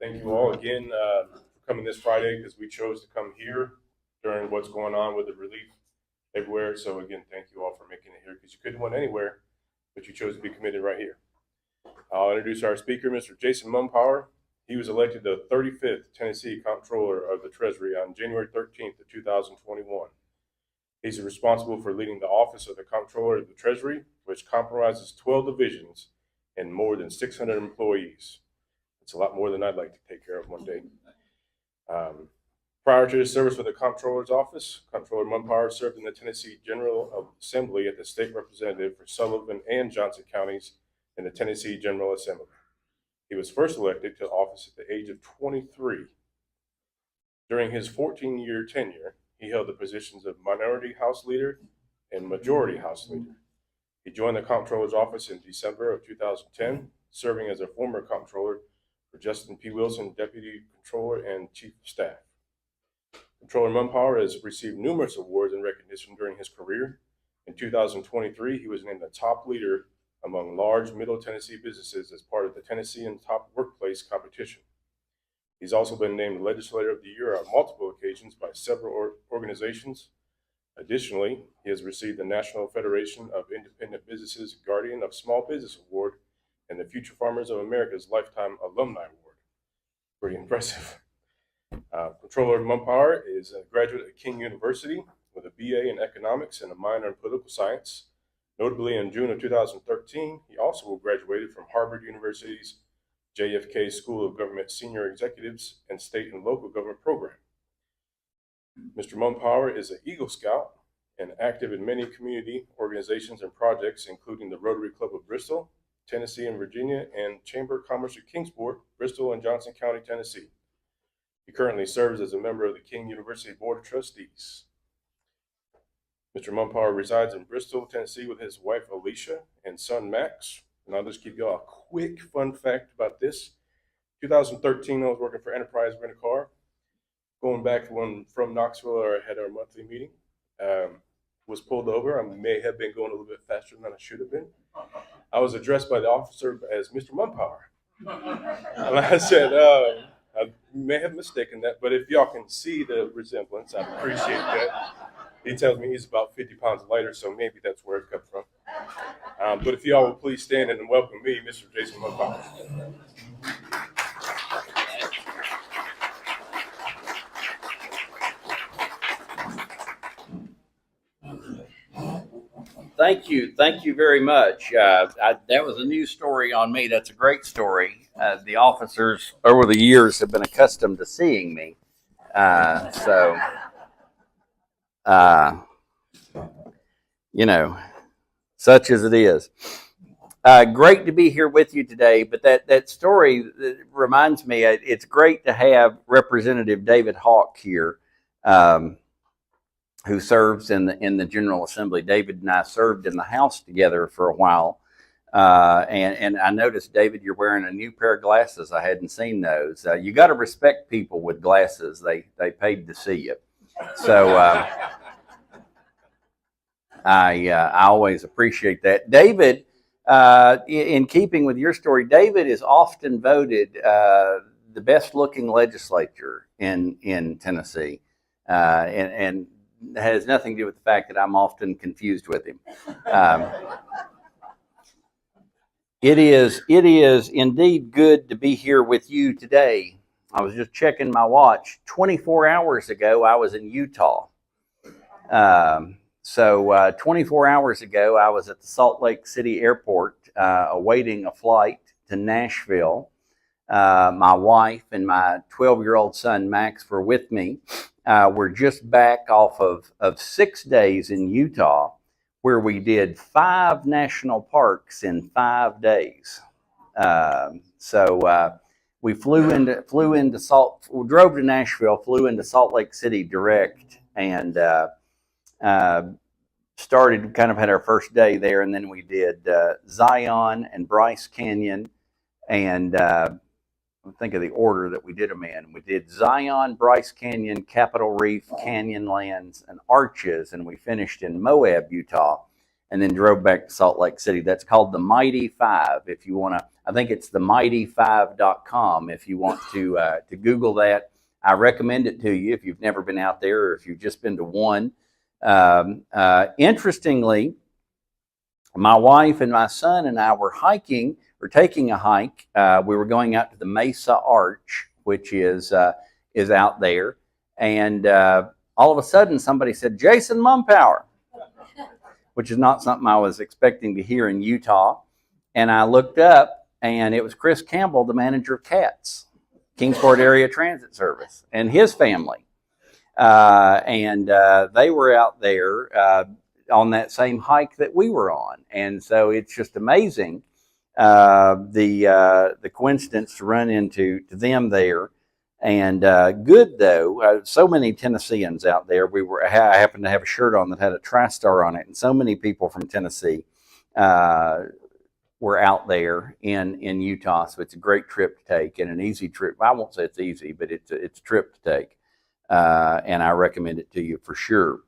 Thank you all again for coming this Friday because we chose to come here during what's going on with the relief everywhere. So again, thank you all for making it here because you couldn't went anywhere, but you chose to be committed right here. I'll introduce our speaker, Mr. Jason Mumpower. He was elected the 35th Tennessee Comptroller of the Treasury on January 13th of 2021. He's responsible for leading the office of the Comptroller of the Treasury, which comprises 12 divisions and more than 600 employees. It's a lot more than I'd like to take care of one day. Prior to his service with the Comptroller's office, Comptroller Mumpower served in the Tennessee General Assembly as the state representative for Sullivan and Johnson counties in the Tennessee General Assembly. He was first elected to office at the age of 23. During his 14-year tenure, he held the positions of Minority House Leader and Majority House Leader. He joined the Comptroller's office in December of 2010, serving as a former Comptroller for Justin P. Wilson, Deputy Comptroller and Chief of Staff. Comptroller Mumpower has received numerous awards and recognition during his career. In 2023, he was named the top leader among large Middle Tennessee businesses as part of the Tennessean Top Workplace competition. He's also been named Legislator of the Year on multiple occasions by several organizations. Additionally, he has received the National Federation of Independent Businesses Guardian of Small Business Award and the Future Farmers of America's Lifetime Alumni Award. Pretty impressive. Comptroller Mumpower is a graduate at King University with a BA in economics and a minor in political science. Notably, in June of 2013, he also graduated from Harvard University's JFK School of Government Senior Executives and State and Local Government Program. Mr. Mumpower is an Eagle Scout and active in many community organizations and projects, including the Rotary Club of Bristol, Tennessee and Virginia, and Chamber of Commerce of Kingsport, Bristol and Johnson County, Tennessee. He currently serves as a member of the King University Board of Trustees. Mr. Mumpower resides in Bristol, Tennessee with his wife Alicia and son Max. And I'll just give y'all a quick fun fact about this. 2013, I was working for Enterprise Rent-A-Car. Going back to when from Knoxville, I had our monthly meeting. Was pulled over. I may have been going a little bit faster than I should have been. I was addressed by the officer as Mr. Mumpower. And I said, I may have mistaken that, but if y'all can see the resemblance, I'd appreciate that. He tells me he's about 50 pounds lighter, so maybe that's where it comes from. But if y'all will please stand and welcome me, Mr. Jason Mumpower. Thank you very much. That was a new story on me. That's a great story. The officers over the years have been accustomed to seeing me. Such as it is. Great to be here with you today, but that story reminds me, it's great to have Representative David Hawk here, who serves in the General Assembly. David and I served in the House together for a while. And I noticed, David, you're wearing a new pair of glasses. I hadn't seen those. You got to respect people with glasses. They paid to see you. So I always appreciate that. David, in keeping with your story, David is often voted the best looking legislator in Tennessee. And has nothing to do with the fact that I'm often confused with him. It is indeed good to be here with you today. I was just checking my watch. 24 hours ago, I was in Utah. 24 hours ago, I was at the Salt Lake City Airport awaiting a flight to Nashville. My wife and my 12-year-old son, Max, were with me. We're just back off of 6 days in Utah, where we did 5 national parks in 5 days. We drove to Nashville, flew into Salt Lake City direct, and started, kind of had our first day there, and then we did Zion and Bryce Canyon, and think of the order that we did them in. We did Zion, Bryce Canyon, Capitol Reef, Canyonlands, and Arches, and we finished in Moab, Utah. and then drove back to Salt Lake City. That's called the Mighty Five. If you want to, I think it's themighty5.com. If you want to Google that, I recommend it to you if you've never been out there or if you've just been to one. Interestingly, my wife and my son and I were taking a hike. We were going out to the Mesa Arch, which is out there, and all of a sudden somebody said, "Jason Mumpower," which is not something I was expecting to hear in Utah. And I looked up, and it was Chris Campbell, the manager of CATS, Kingsport Area Transit Service, and his family. They were out there on that same hike that we were on. And so it's just amazing the coincidence to run into them there. And good, though, so many Tennesseans out there. I happened to have a shirt on that had a TriStar on it, and so many people from Tennessee were out there in Utah. So it's a great trip to take and an easy trip. I won't say it's easy, but it's a trip to take, and I recommend it to you for sure.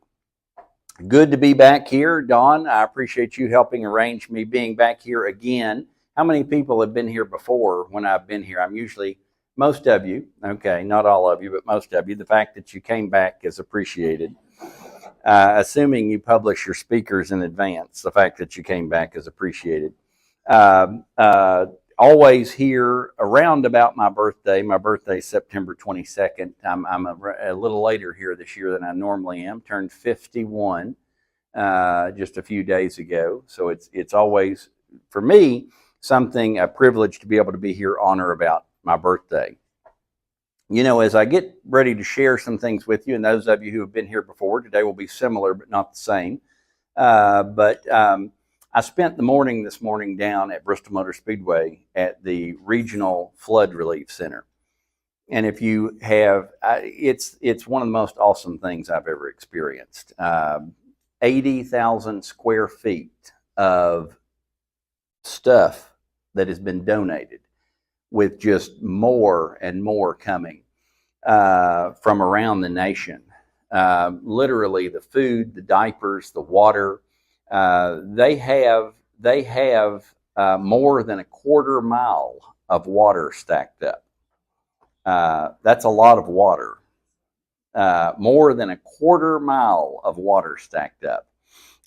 Good to be back here, Dawn. I appreciate you helping arrange me being back here again. How many people have been here before when I've been here? I'm usually, most of you, okay, not all of you, but most of you. The fact that you came back is appreciated. Assuming you publish your speakers in advance, the fact that you came back is appreciated. Always here around about my birthday. My birthday is September 22nd. I'm a little later here this year than I normally am. Turned 51 just a few days ago. So it's always, for me, a privilege to be able to be here on or about my birthday. You know, as I get ready to share some things with you, and those of you who have been here before, today will be similar but not the same. I spent the morning this morning down at Bristol Motor Speedway at the Regional Flood Relief Center. And if you have, it's one of the most awesome things I've ever experienced. 80,000 square feet of stuff that has been donated, with just more and more coming from around the nation. Literally the food, the diapers, the water. They have more than a quarter mile of water stacked up. That's a lot of water. More than a quarter mile of water stacked up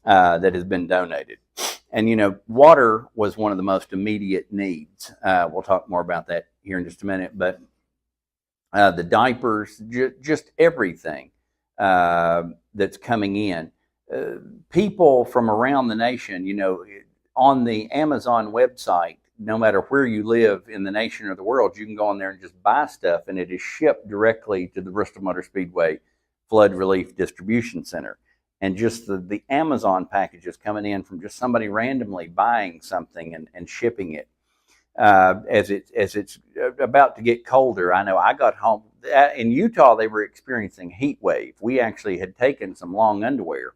that has been donated. And, you know, water was one of the most immediate needs. We'll talk more about that here in just a minute. But the diapers, just everything that's coming in. People from around the nation, you know, on the Amazon website, no matter where you live in the nation or the world, you can go on there and just buy stuff, and it is shipped directly to the Bristol Motor Speedway Flood Relief Distribution Center. And just the Amazon packages coming in from just somebody randomly buying something and shipping it. As it's about to get colder, I know I got home. In Utah, they were experiencing heat wave. We actually had taken some long underwear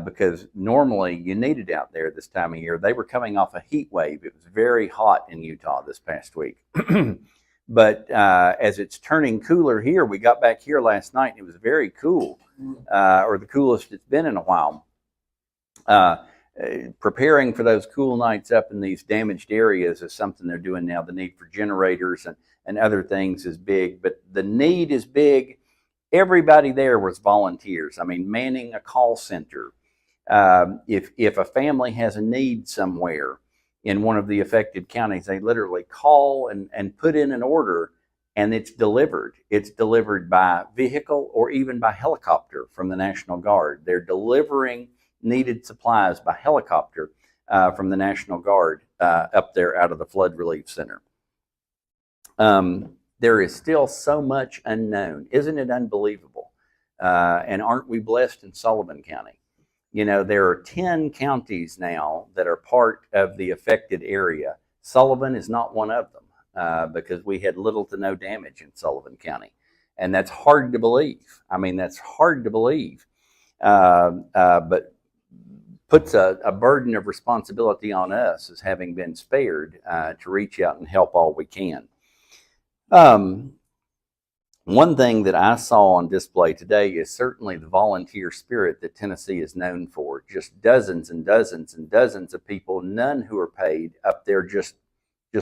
because normally you need it out there this time of year. They were coming off a heat wave. It was very hot in Utah this past week. But as it's turning cooler here, we got back here last night and it was very cool, or the coolest it's been in a while. Preparing for those cool nights up in these damaged areas is something they're doing now. The need for generators and other things is big, but the need is big. Everybody there was volunteers. I mean, manning a call center. If a family has a need somewhere in one of the affected counties, they literally call and put in an order, and it's delivered. It's delivered by vehicle or even by helicopter from the National Guard. They're delivering needed supplies by helicopter from the National Guard up there out of the Flood Relief Center. There is still so much unknown. Isn't it unbelievable? And aren't we blessed in Sullivan County? You know, there are 10 counties now that are part of the affected area. Sullivan is not one of them because we had little to no damage in Sullivan County. And that's hard to believe. I mean, that's hard to believe. But puts a burden of responsibility on us as having been spared to reach out and help all we can. One thing that I saw on display today is certainly the volunteer spirit that Tennessee is known for. Just dozens and dozens and dozens of people, none who are paid, up there just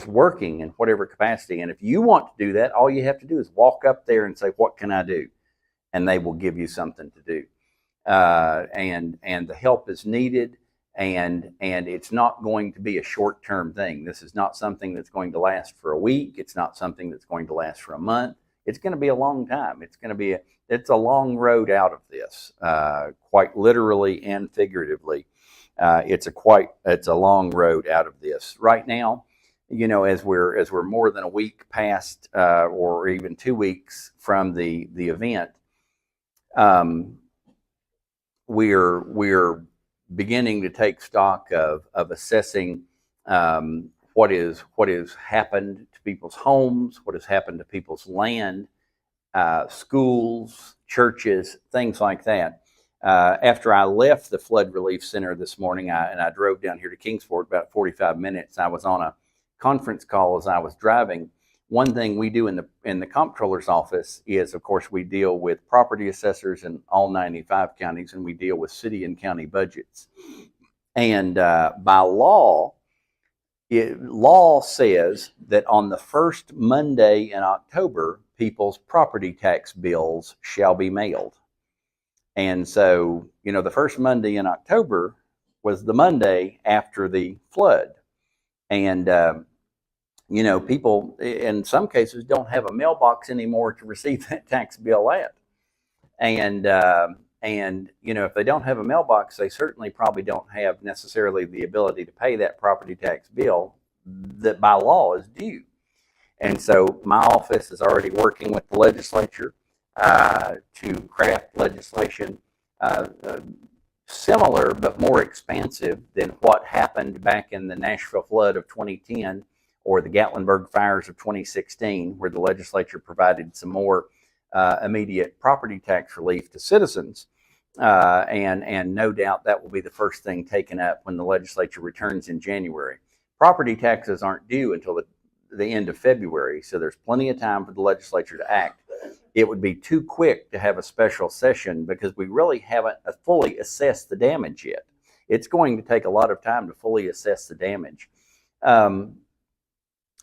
working in whatever capacity. And if you want to do that, all you have to do is walk up there and say, "What can I do?" And they will give you something to do. And the help is needed, and it's not going to be a short-term thing. This is not something that's going to last for a week. It's not something that's going to last for a month. It's going to be a long time. It's a long road out of this, quite literally and figuratively. It's a long road out of this. Right now, as we're more than a week past, or even 2 weeks from the event, we're beginning to take stock of assessing what has happened to people's homes, what has happened to people's land, schools, churches, things like that. After I left the Flood Relief Center this morning, I drove down here to Kingsport about 45 minutes. I was on a conference call as I was driving. One thing we do in the Comptroller's office is, of course, we deal with property assessors in all 95 counties, and we deal with city and county budgets. And by law, law says that on the first Monday in October, people's property tax bills shall be mailed. And so, the first Monday in October was the Monday after the flood. And, people in some cases don't have a mailbox anymore to receive that tax bill at. And if they don't have a mailbox, they certainly probably don't have necessarily the ability to pay that property tax bill that by law is due. And so my office is already working with the legislature to craft legislation similar but more expansive than what happened back in the Nashville flood of 2010 or the Gatlinburg fires of 2016, where the legislature provided some more immediate property tax relief to citizens. And no doubt that will be the first thing taken up when the legislature returns in January. Property taxes aren't due until the end of February, so there's plenty of time for the legislature to act. It would be too quick to have a special session because we really haven't fully assessed the damage yet. It's going to take a lot of time to fully assess the damage.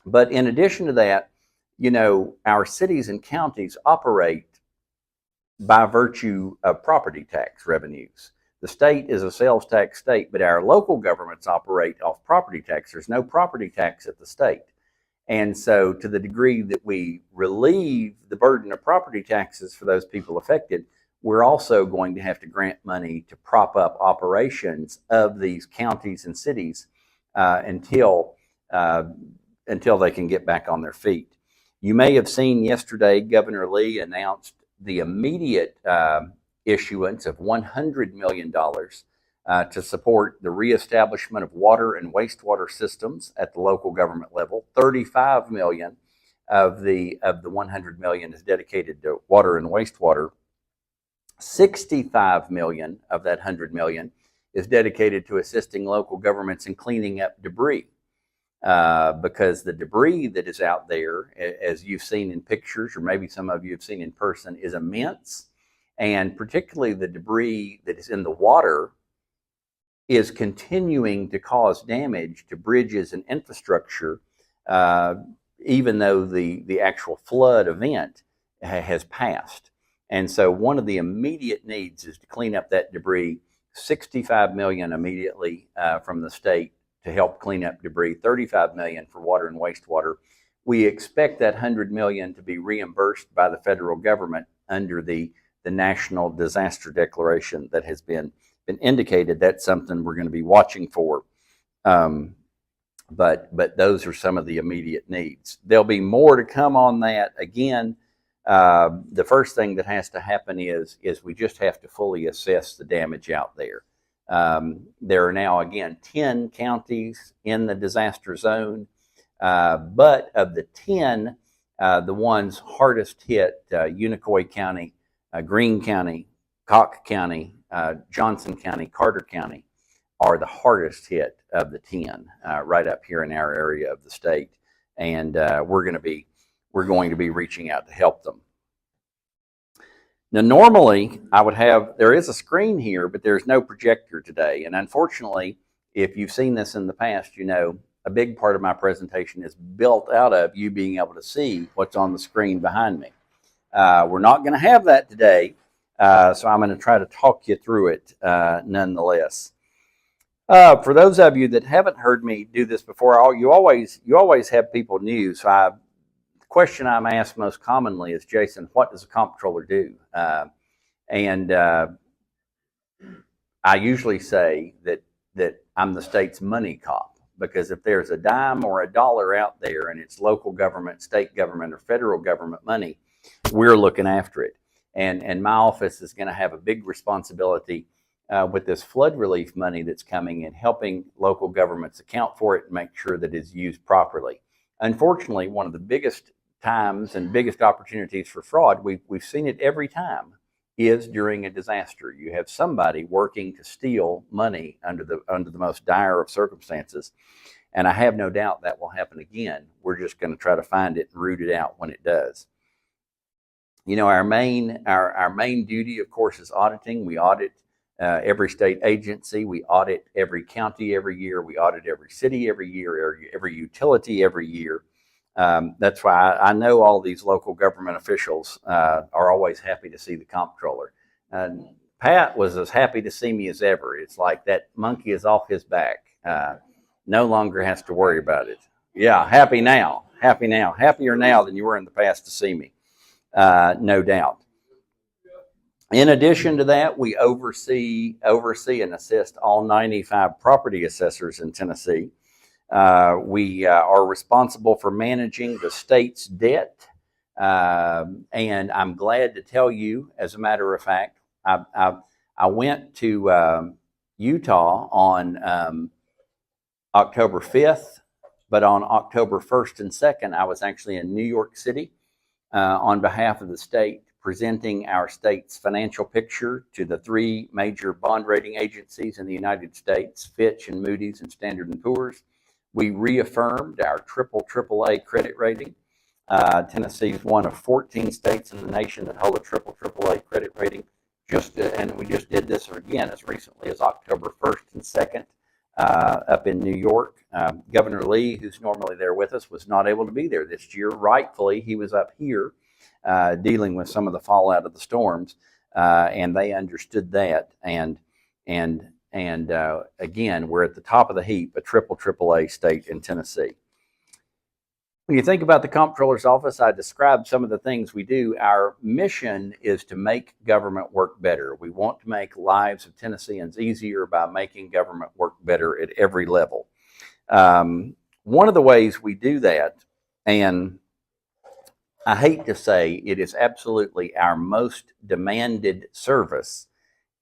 But in addition to that, our cities and counties operate by virtue of property tax revenues. The state is a sales tax state, but our local governments operate off property tax. There's no property tax at the state. And so to the degree that we relieve the burden of property taxes for those people affected, we're also going to have to grant money to prop up operations of these counties and cities until they can get back on their feet. You may have seen yesterday, Governor Lee announced the immediate issuance of $100 million to support the reestablishment of water and wastewater systems at the local government level. $35 million of the $100 million is dedicated to water and wastewater. $65 million of that $100 million is dedicated to assisting local governments in cleaning up debris. Because the debris that is out there, as you've seen in pictures, or maybe some of you have seen in person, is immense. And particularly the debris that is in the water is continuing to cause damage to bridges and infrastructure, even though the actual flood event has passed. And so one of the immediate needs is to clean up that debris. $65 million immediately from the state to help clean up debris, $35 million for water and wastewater. We expect that $100 million to be reimbursed by the federal government under the national disaster declaration that has been indicated. That's something we're going to be watching for. But those are some of the immediate needs. There'll be more to come on that. Again, the first thing that has to happen is we just have to fully assess the damage out there. There are now, again, 10 counties in the disaster zone, but of the 10, the ones hardest hit, Unicoi County, Greene County, Cocke County, Johnson County, Carter County are the hardest hit of the 10 right up here in our area of the state, and we're going to be reaching out to help them. Now, normally I would have, there is a screen here, but there's no projector today. And unfortunately, if you've seen this in the past, you know a big part of my presentation is built out of you being able to see what's on the screen behind me. We're not going to have that today, so I'm going to try to talk you through it nonetheless. For those of you that haven't heard me do this before, you always have people new. So the question I'm asked most commonly is, Jason, what does a comptroller do? And I usually say that I'm the state's money cop, because if there's a dime or a dollar out there and it's local government, state government, or federal government money, we're looking after it. And my office is going to have a big responsibility with this flood relief money that's coming in, helping local governments account for it and make sure that it's used properly. Unfortunately, one of the biggest times and biggest opportunities for fraud, we've seen it every time, is during a disaster. You have somebody working to steal money under the most dire of circumstances. And I have no doubt that will happen again. We're just going to try to find it and root it out when it does. You know, our main duty, of course, is auditing. We audit every state agency. We audit every county every year. We audit every city every year, every utility every year. That's why I know all these local government officials are always happy to see the comptroller. Pat was as happy to see me as ever. It's like that monkey is off his back. No longer has to worry about it. Yeah, happier now than you were in the past to see me. No doubt. In addition to that, we oversee and assist all 95 property assessors in Tennessee. We are responsible for managing the state's debt. And I'm glad to tell you, as a matter of fact, I went to Utah on October 5th, but on October 1st and 2nd, I was actually in New York City on behalf of the state, presenting our state's financial picture to the three major bond rating agencies in the United States, Fitch and Moody's and Standard & Poor's. We reaffirmed our AAA credit rating. Tennessee is one of 14 states in the nation that hold a AAA credit rating. And we just did this again as recently as October 1st and 2nd up in New York. Governor Lee, who's normally there with us, was not able to be there this year. Rightfully, he was up here dealing with some of the fallout of the storms, and they understood that. And again, we're at the top of the heap, a AAA state in Tennessee. When you think about the Comptroller's Office, I described some of the things we do. Our mission is to make government work better. We want to make lives of Tennesseans easier by making government work better at every level. One of the ways we do that, and I hate to say it is absolutely our most demanded service,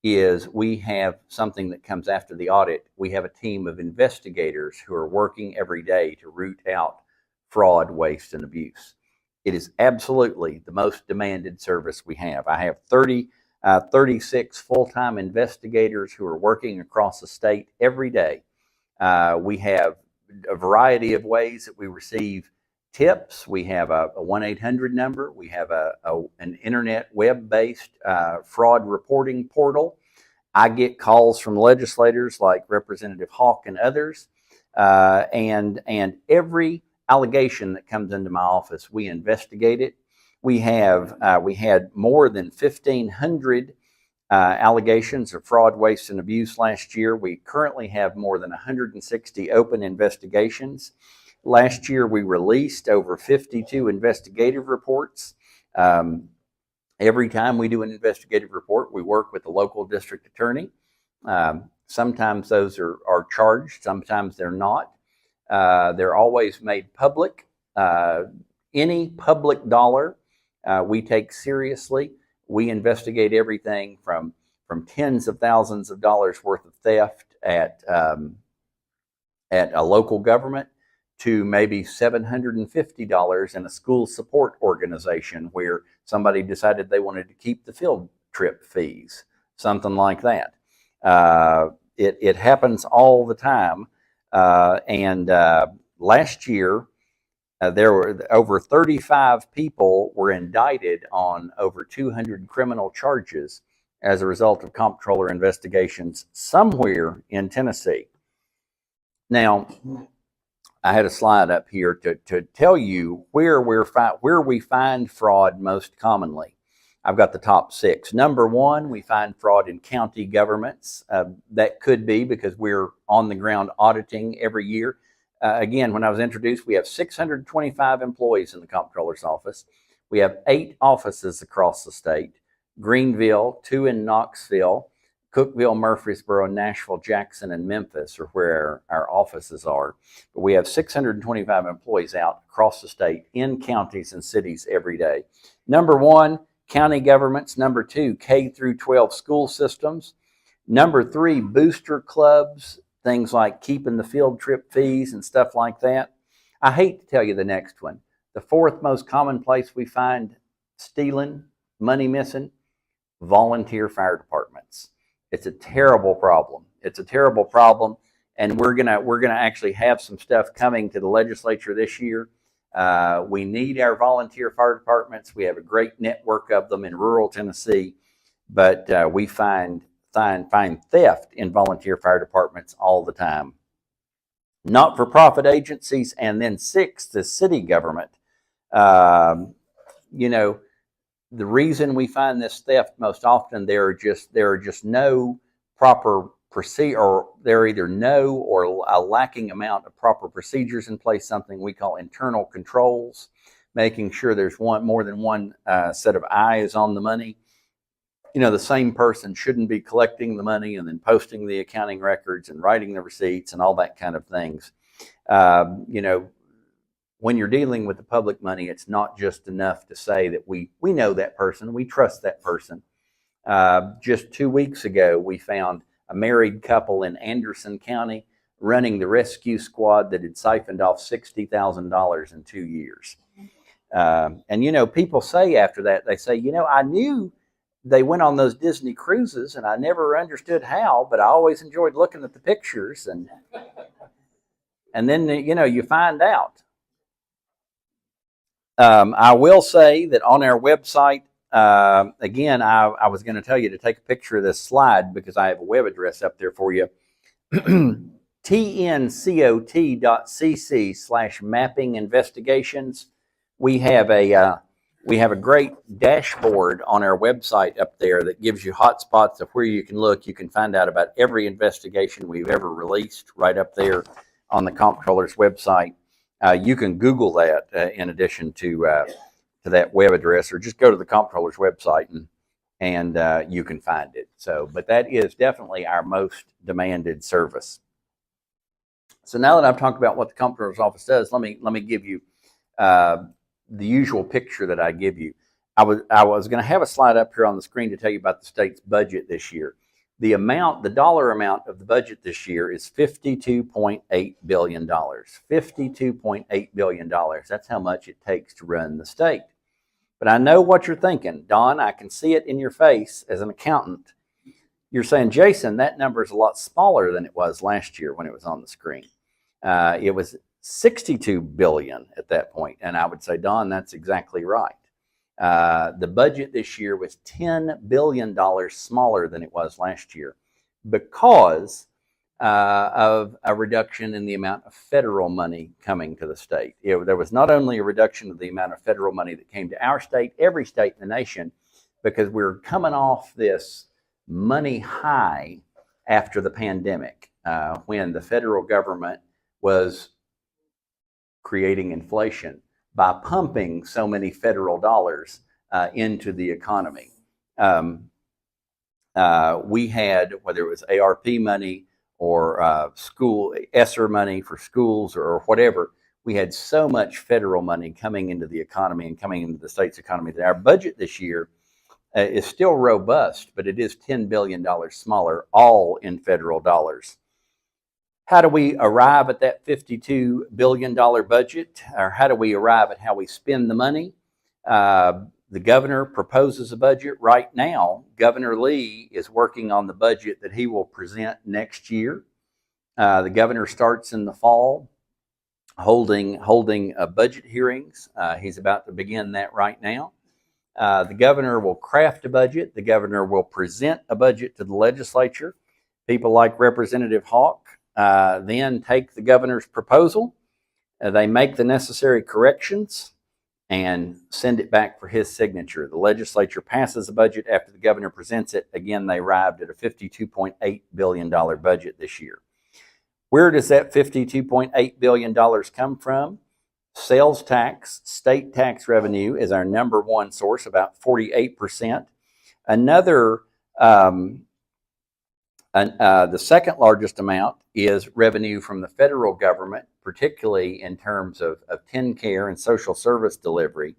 is we have something that comes after the audit. We have a team of investigators who are working every day to root out fraud, waste, and abuse. It is absolutely the most demanded service we have. I have 36 full-time investigators who are working across the state every day. We have a variety of ways that we receive tips. We have a 1-800 number. We have an internet web-based fraud reporting portal. I get calls from legislators like Representative Hawk and others, and every allegation that comes into my office, we investigate it. We had more than 1,500 allegations of fraud, waste, and abuse last year. We currently have more than 160 open investigations. Last year, we released over 52 investigative reports. Every time we do an investigative report, we work with the local district attorney. Sometimes those are charged, sometimes they're not. They're always made public. Any public dollar we take seriously. We investigate everything from tens of thousands of dollars worth of theft at a local government to maybe $750 in a school support organization where somebody decided they wanted to keep the field trip fees, something like that. It happens all the time. And last year, There were over 35 people were indicted on over 200 criminal charges as a result of comptroller investigations somewhere in Tennessee. Now, I had a slide up here to tell you where we find fraud most commonly. I've got the top 6. Number 1, we find fraud in county governments. That could be because we're on the ground auditing every year. Again, when I was introduced, we have 625 employees in the comptroller's office. We have 8 offices across the state: Greenville, 2 in Knoxville, Cookeville, Murfreesboro, Nashville, Jackson, and Memphis are where our offices are. But we have 625 employees out across the state in counties and cities every day. Number 1, county governments. Number 2, K through 12 school systems. Number 3, booster clubs, things like keeping the field trip fees and stuff like that. I hate to tell you the next one. The 4th most common place we find stealing, money missing, volunteer fire departments. It's a terrible problem. It's a terrible problem, and we're gonna actually have some stuff coming to the legislature this year. We need our volunteer fire departments. We have a great network of them in rural Tennessee, but we find theft in volunteer fire departments all the time. Not-for-profit agencies, and then 6, the city government. The reason we find this theft most often, there are just no proper procedure, or there are either no or a lacking amount of proper procedures in place, something we call internal controls, making sure there's more than one set of eyes on the money. The same person shouldn't be collecting the money and then posting the accounting records and writing the receipts and all that kind of things. When you're dealing with the public money, it's not just enough to say that we know that person, we trust that person. Just 2 weeks ago, we found a married couple in Anderson County running the rescue squad that had siphoned off $60,000 in 2 years. And people say after that, they say, I knew they went on those Disney cruises and I never understood how, but I always enjoyed looking at the pictures. And then, you find out. I will say that on our website, again, I was going to tell you to take a picture of this slide because I have a web address up there for you. tncot.cc/mapping investigations. We have a great dashboard on our website up there that gives you hotspots of where you can look. You can find out about every investigation we've ever released right up there on the Comptroller's website. You can Google that in addition to that web address, or just go to the Comptroller's website and you can find it. But that is definitely our most demanded service. So now that I've talked about what the Comptroller's office does, let me give you the usual picture that I give you. I was going to have a slide up here on the screen to tell you about the state's budget this year. The dollar amount of the budget this year is $52.8 billion. $52.8 billion. That's how much it takes to run the state. But I know what you're thinking. Don, I can see it in your face as an accountant. You're saying, Jason, that number is a lot smaller than it was last year when it was on the screen. It was $62 billion at that point. And I would say, Don, that's exactly right. The budget this year was $10 billion smaller than it was last year because of a reduction in the amount of federal money coming to the state. There was not only a reduction of the amount of federal money that came to our state, every state in the nation, because we're coming off this money high after the pandemic, when the federal government was creating inflation by pumping so many federal dollars into the economy. We had, whether it was ARP money or school ESSER money for schools or whatever, we had so much federal money coming into the economy and coming into the state's economy that our budget this year is still robust, but it is $10 billion smaller, all in federal dollars. How do we arrive at that $52 billion budget? Or how do we arrive at how we spend the money? The governor proposes a budget right now. Governor Lee is working on the budget that he will present next year. The governor starts in the fall. holding budget hearings. He's about to begin that right now. The governor will craft a budget. The governor will present a budget to the legislature. People like Representative Hawk then take the governor's proposal. They make the necessary corrections and send it back for his signature. The legislature passes the budget after the governor presents it. Again, they arrived at a $52.8 billion budget this year. Where does that $52.8 billion come from? Sales tax, state tax revenue is our number one source, about 48%. Another, the second largest amount is revenue from the federal government, particularly in terms of TennCare and social service delivery.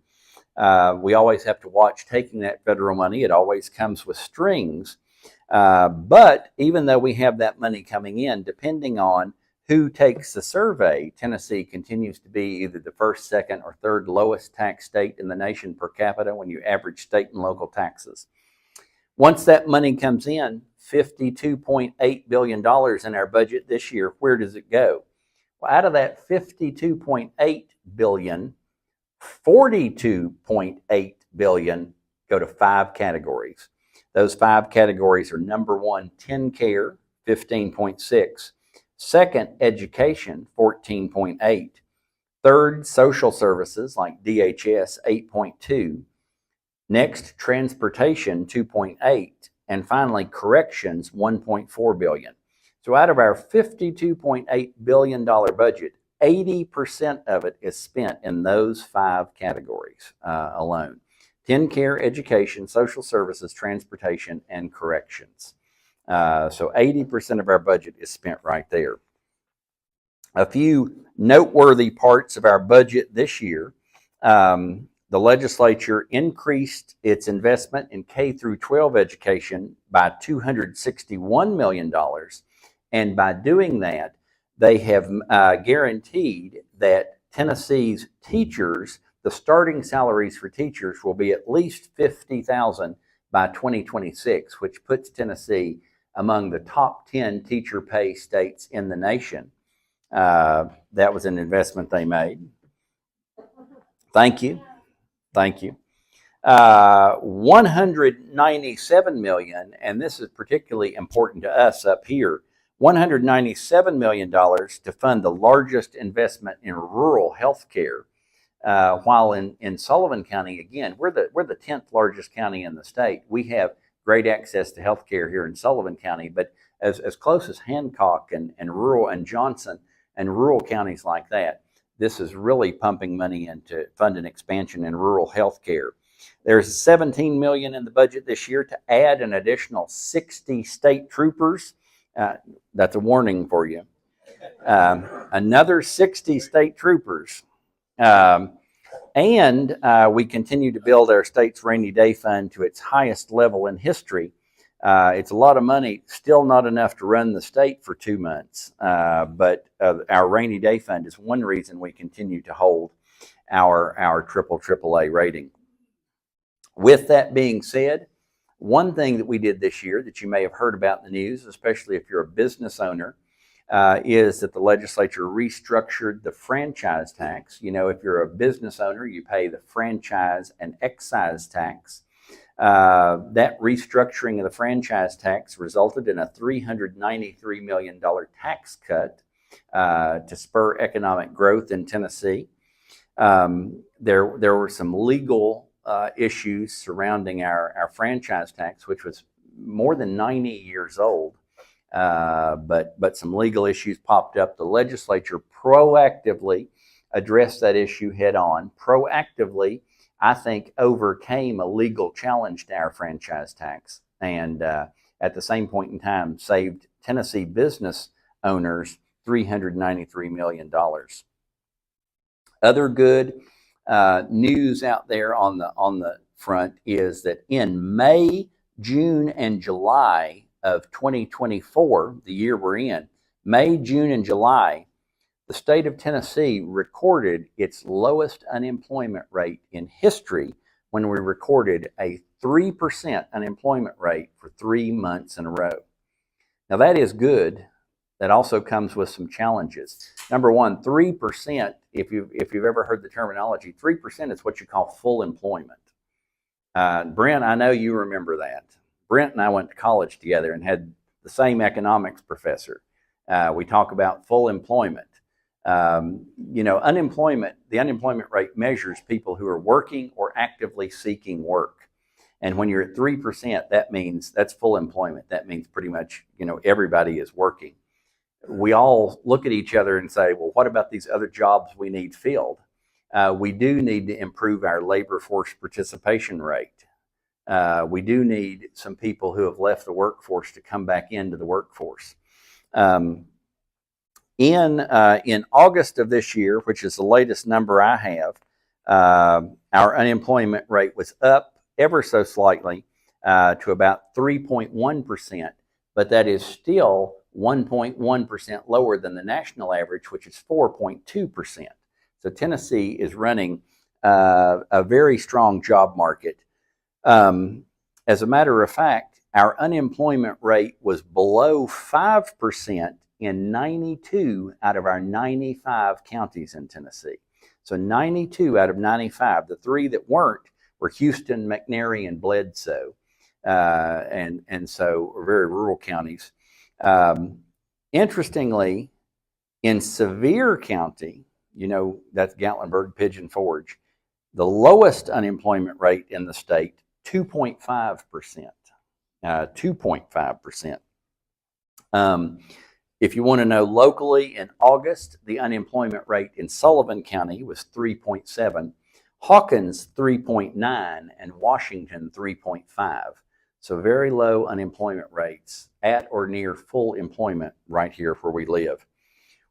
We always have to watch taking that federal money. It always comes with strings. But even though we have that money coming in, depending on who takes the survey, Tennessee continues to be either the first, second, or third lowest tax state in the nation per capita when you average state and local taxes. Once that money comes in, $52.8 billion in our budget this year, where does it go? Well, out of that $52.8 billion, $42.8 billion go to 5 categories. Those 5 categories are: number one, TennCare, 15.6. Second, education, 14.8. Third, social services like DHS, 8.2. Next, transportation, 2.8. And finally, corrections, 1.4 billion. So out of our $52.8 billion budget, 80% of it is spent in those 5 categories alone: TennCare, education, social services, transportation, and corrections. So 80% of our budget is spent right there. A few noteworthy parts of our budget this year. The legislature increased its investment in K through 12 education by $261 million. And by doing that, they have guaranteed that Tennessee's teachers, the starting salaries for teachers will be at least $50,000 by 2026, which puts Tennessee among the top 10 teacher pay states in the nation. That was an investment they made. Thank you. 197 million, and this is particularly important to us up here, $197 million to fund the largest investment in rural health care. While in Sullivan County, again, we're the 10th largest county in the state. We have great access to health care here in Sullivan County, but as close as Hancock and rural and Johnson and rural counties like that, this is really pumping money into fund an expansion in rural health care. There's $17 million in the budget this year to add an additional 60 state troopers. That's a warning for you. Another 60 state troopers. And we continue to build our state's rainy day fund to its highest level in history. It's a lot of money, still not enough to run the state for 2 months. But our rainy day fund is one reason we continue to hold our AAA rating. With that being said, one thing that we did this year that you may have heard about in the news, especially if you're a business owner, is that the legislature restructured the franchise tax. You know, if you're a business owner, you pay the franchise and excise tax. That restructuring of the franchise tax resulted in a $393 million tax cut to spur economic growth in Tennessee. There were some legal issues surrounding our franchise tax, which was more than 90 years old. But some legal issues popped up. The legislature proactively addressed that issue head on. Proactively, I think, overcame a legal challenge to our franchise tax, and at the same point in time saved Tennessee business owners $393 million. Other good news out there on the front is that in May, June, and July of 2024, the year we're in, May, June, and July, the state of Tennessee recorded its lowest unemployment rate in history when we recorded a 3% unemployment rate for 3 months in a row. Now that is good, that also comes with some challenges. Number one, 3%, if you've ever heard the terminology, 3% is what you call full employment. Brent, I know you remember that. Brent and I went to college together and had the same economics professor. We talk about full employment. Unemployment, the unemployment rate measures people who are working or actively seeking work. And when you're at 3%, that means that's full employment. That means pretty much, everybody is working. We all look at each other and say, well, what about these other jobs we need filled? We do need to improve our labor force participation rate. We do need some people who have left the workforce to come back into the workforce. In August of this year, which is the latest number I have, our unemployment rate was up ever so slightly to about 3.1%, but that is still 1.1% lower than the national average, which is 4.2%. So Tennessee is running a very strong job market. As a matter of fact, our unemployment rate was below 5% in 92 out of our 95 counties in Tennessee. So 92 out of 95, the three that weren't were Houston, McNairy, and Bledsoe, and so very rural counties. Interestingly, in Sevier County, that's Gatlinburg, Pigeon Forge, the lowest unemployment rate in the state, 2.5%. 2.5%. If you want to know locally, in August, the unemployment rate in Sullivan County was 3.7%. Hawkins 3.9%, and Washington 3.5%. So very low unemployment rates at or near full employment right here where we live.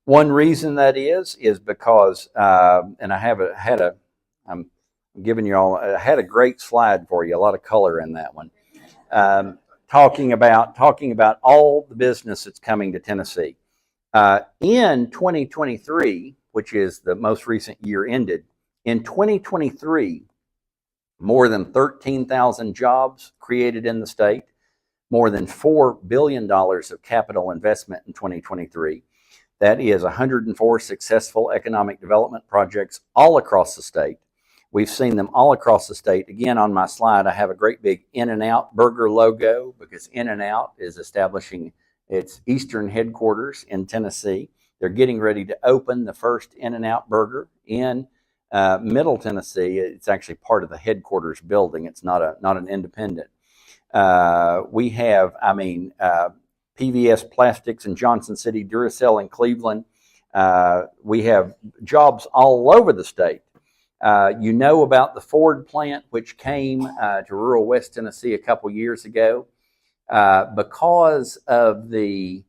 One reason that is because, and I had a great slide for you, a lot of color in that one, talking about all the business that's coming to Tennessee. In 2023, which is the most recent year ended, in 2023, more than 13,000 jobs created in the state, more than $4 billion of capital investment in 2023. That is 104 successful economic development projects all across the state. We've seen them all across the state. Again, on my slide, I have a great big In-N-Out burger logo because In-N-Out is establishing its eastern headquarters in Tennessee. They're getting ready to open the first In-N-Out burger in Middle Tennessee. It's actually part of the headquarters building. It's not an independent. We have, PVS Plastics in Johnson City, Duracell in Cleveland. We have jobs all over the state. You know about the Ford plant, which came to rural West Tennessee a couple years ago. Because of the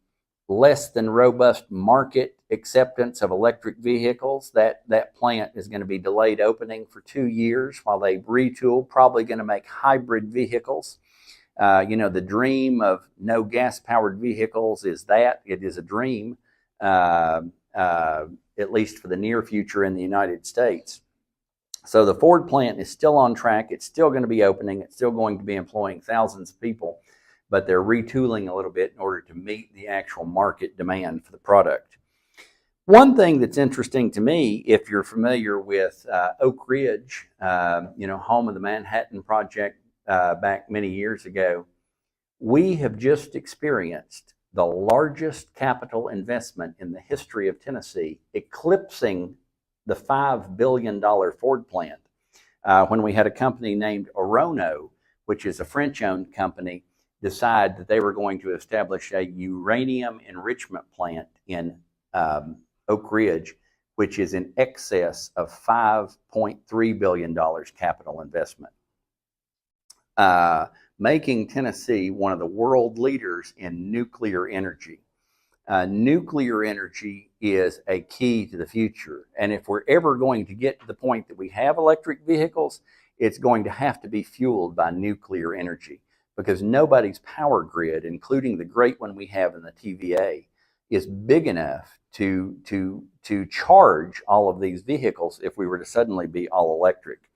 less than robust market acceptance of electric vehicles, that plant is going to be delayed opening for 2 years while they retool, probably going to make hybrid vehicles. The dream of no gas-powered vehicles is that. It is a dream, at least for the near future in the United States. So the Ford plant is still on track. It's still going to be opening. It's still going to be employing thousands of people, but they're retooling a little bit in order to meet the actual market demand for the product. One thing that's interesting to me, if you're familiar with Oak Ridge, home of the Manhattan Project back many years ago, we have just experienced the largest capital investment in the history of Tennessee, eclipsing the $5 billion Ford plant, when we had a company named Orono, which is a French-owned company, decide that they were going to establish a uranium enrichment plant in Oak Ridge, which is in excess of $5.3 billion capital investment, making Tennessee one of the world leaders in nuclear energy. Nuclear energy is a key to the future. And if we're ever going to get to the point that we have electric vehicles, it's going to have to be fueled by nuclear energy, because nobody's power grid, including the great one we have in the TVA, is big enough to charge all of these vehicles if we were to suddenly be all electric.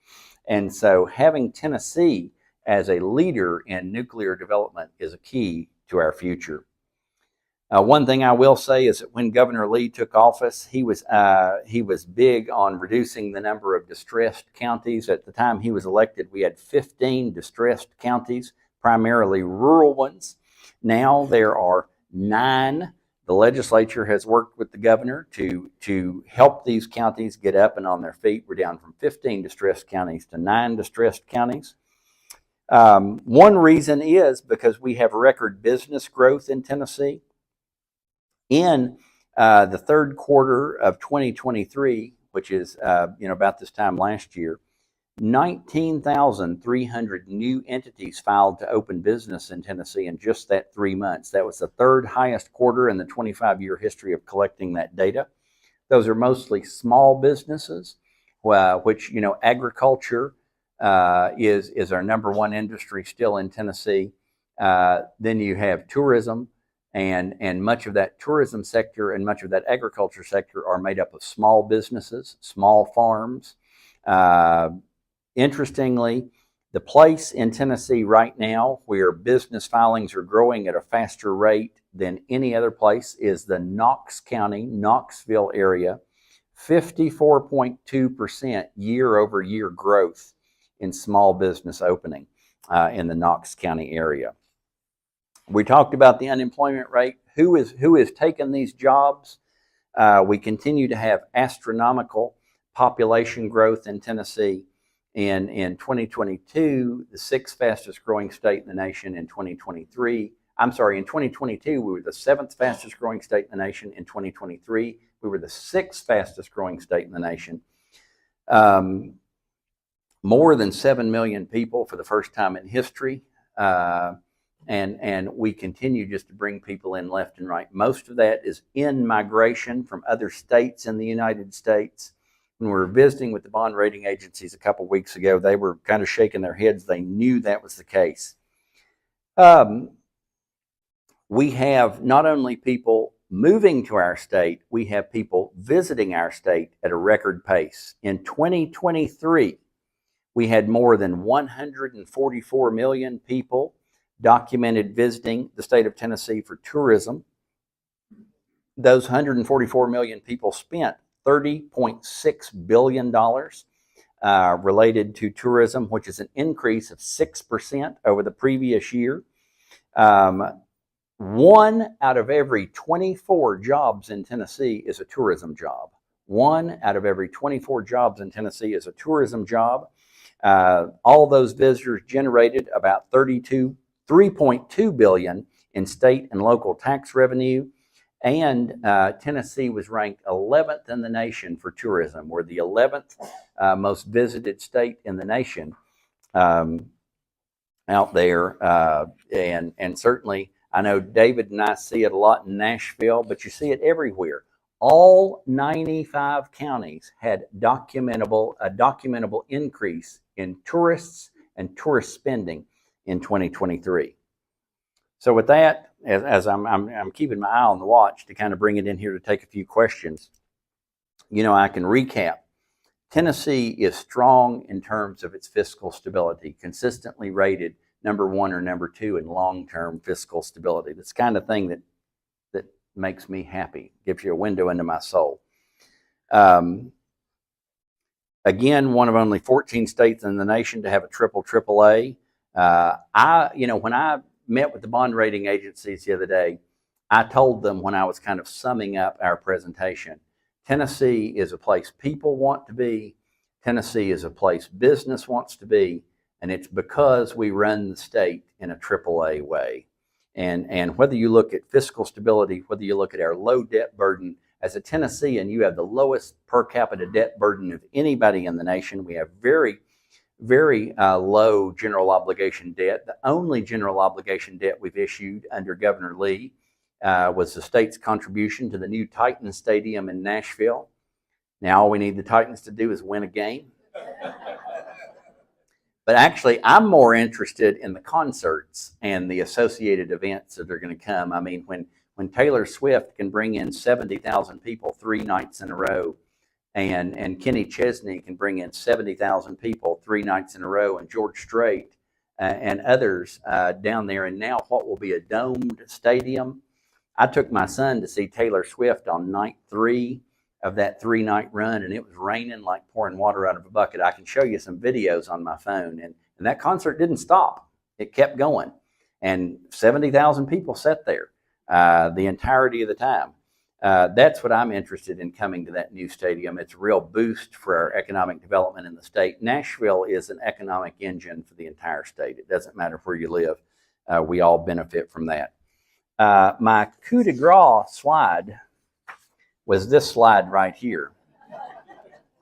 And so having Tennessee as a leader in nuclear development is a key to our future. One thing I will say is that when Governor Lee took office, he was big on reducing the number of distressed counties. At the time he was elected, we had 15 distressed counties, primarily rural ones. Now there are 9. The legislature has worked with the governor to help these counties get up and on their feet. We're down from 15 distressed counties to 9 distressed counties. One reason is because we have record business growth in Tennessee. In the third quarter of 2023, which is about this time last year, 19,300 new entities filed to open business in Tennessee in just that 3 months. That was the third highest quarter in the 25-year history of collecting that data. Those are mostly small businesses, which, agriculture is our number one industry still in Tennessee. Then you have tourism, and much of that tourism sector and much of that agriculture sector are made up of small businesses, small farms. Interestingly, the place in Tennessee right now where business filings are growing at a faster rate than any other place is the Knox County, Knoxville area. 54.2% year-over-year growth in small business opening in the Knox County area. We talked about the unemployment rate. Who is taking these jobs? We continue to have astronomical population growth in Tennessee. In 2022, the 6th fastest growing state in the nation. In 2022, we were the 7th fastest growing state in the nation. In 2023, we were the 6th fastest growing state in the nation. More than 7 million people for the first time in history. And we continue just to bring people in left and right. Most of that is in migration from other states in the United States. When we were visiting with the bond rating agencies a couple weeks ago, they were kind of shaking their heads. They knew that was the case. We have not only people moving to our state, we have people visiting our state at a record pace. In 2023, we had more than 144 million people documented visiting the state of Tennessee for tourism. Those 144 million people spent $30.6 billion related to tourism, which is an increase of 6% over the previous year. 1 out of every 24 jobs in Tennessee is a tourism job. 1 out of every 24 jobs in Tennessee is a tourism job. All those visitors generated about $3.2 billion in state and local tax revenue. And Tennessee was ranked 11th in the nation for tourism. We're the 11th most visited state in the nation out there. And certainly, I know David and I see it a lot in Nashville, but you see it everywhere. All 95 counties had a documentable increase in tourists and tourist spending in 2023. So with that, as I'm keeping my eye on the watch to kind of bring it in here to take a few questions, I can recap. Tennessee is strong in terms of its fiscal stability, consistently rated number 1 or number 2 in long-term fiscal stability. That's the kind of thing that makes me happy, gives you a window into my soul. Again, one of only 14 states in the nation to have a triple AAA. When I met with the bond rating agencies the other day, I told them when I was kind of summing up our presentation, Tennessee is a place people want to be. Tennessee is a place business wants to be. And it's because we run the state in a AAA way. And whether you look at fiscal stability, whether you look at our low debt burden, as a Tennessean, you have the lowest per capita debt burden of anybody in the nation. We have very, very low general obligation debt. The only general obligation debt we've issued under Governor Lee was the state's contribution to the new Titans Stadium in Nashville. Now all we need the Titans to do is win a game. But actually, I'm more interested in the concerts and the associated events that are going to come. I mean, when Taylor Swift can bring in 70,000 people 3 nights in a row, and Kenny Chesney can bring in 70,000 people 3 nights in a row, and George Strait and others down there, and now what will be a domed stadium, I took my son to see Taylor Swift on night 3 of that 3-night run, and it was raining like pouring water out of a bucket. I can show you some videos on my phone, and that concert didn't stop. It kept going, and 70,000 people sat there the entirety of the time. That's what I'm interested in coming to that new stadium. It's a real boost for our economic development in the state. Nashville is an economic engine for the entire state. It doesn't matter where you live. We all benefit from that. My coup de grace slide was this slide right here.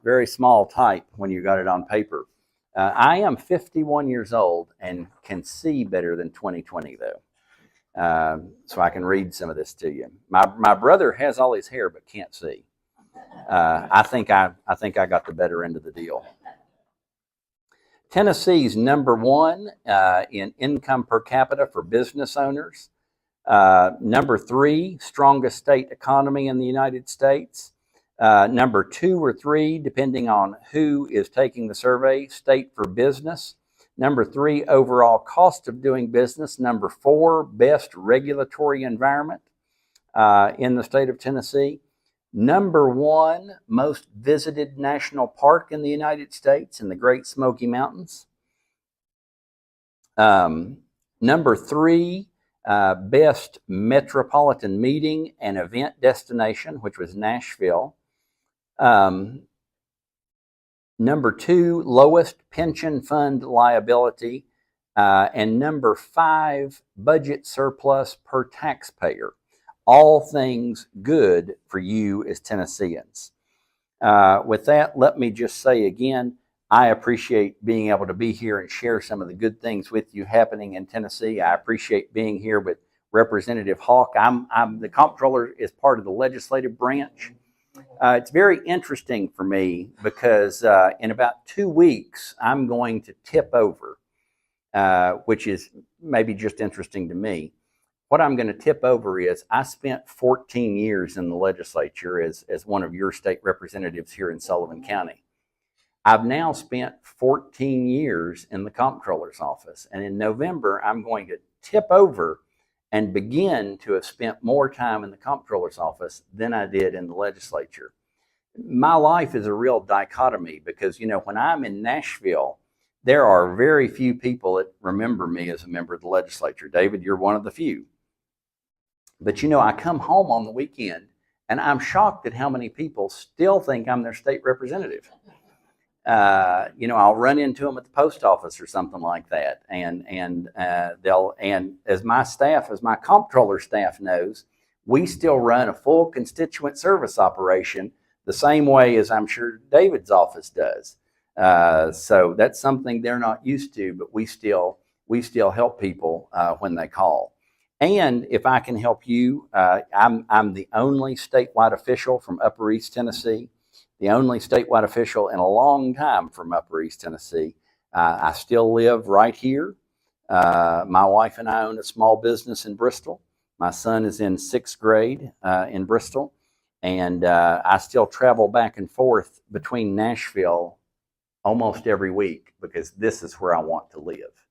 Very small type when you got it on paper. I am 51 years old and can see better than 20/20 though. So I can read some of this to you. My brother has all his hair but can't see. I think I got the better end of the deal. Tennessee's #1 in income per capita for business owners. #3, strongest state economy in the United States. #2 or 3, depending on who is taking the survey, state for business. #3, overall cost of doing business. #4, best regulatory environment in the state of Tennessee. #1, most visited national park in the United States in the Great Smoky Mountains. #3, best metropolitan meeting and event destination, which was Nashville. #2, lowest pension fund liability. And #5, budget surplus per taxpayer. All things good for you as Tennesseans. With that, let me just say again, I appreciate being able to be here and share some of the good things with you happening in Tennessee. I appreciate being here with Representative Hawk. I'm the Comptroller is part of the legislative branch. It's very interesting for me because in about 2 weeks, I'm going to tip over, which is maybe just interesting to me. What I'm going to tip over is I spent 14 years in the legislature as one of your state representatives here in Sullivan County. I've now spent 14 years in the Comptroller's office, and in November, I'm going to tip over and begin to have spent more time in the Comptroller's office than I did in the legislature. My life is a real dichotomy because, when I'm in Nashville, there are very few people that remember me as a member of the legislature. David, you're one of the few. But, I come home on the weekend, and I'm shocked at how many people still think I'm their state representative. I'll run into them at the post office or something like that, and as my comptroller staff knows, we still run a full constituent service operation the same way as I'm sure David's office does. So that's something they're not used to, but we still help people when they call. And if I can help you, I'm the only statewide official from Upper East Tennessee. The only statewide official in a long time from Upper East Tennessee. I still live right here. My wife and I own a small business in Bristol. My son is in 6th grade in Bristol. And I still travel back and forth between Nashville almost every week because this is where I want to live.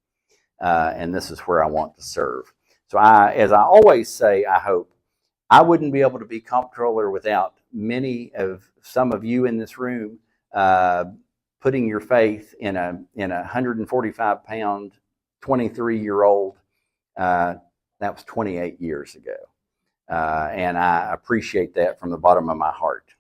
And this is where I want to serve. So as I always say, I hope, I wouldn't be able to be comptroller without some of you in this room putting your faith in a 145-pound, 23-year-old. That was 28 years ago. And I appreciate that from the bottom of my heart.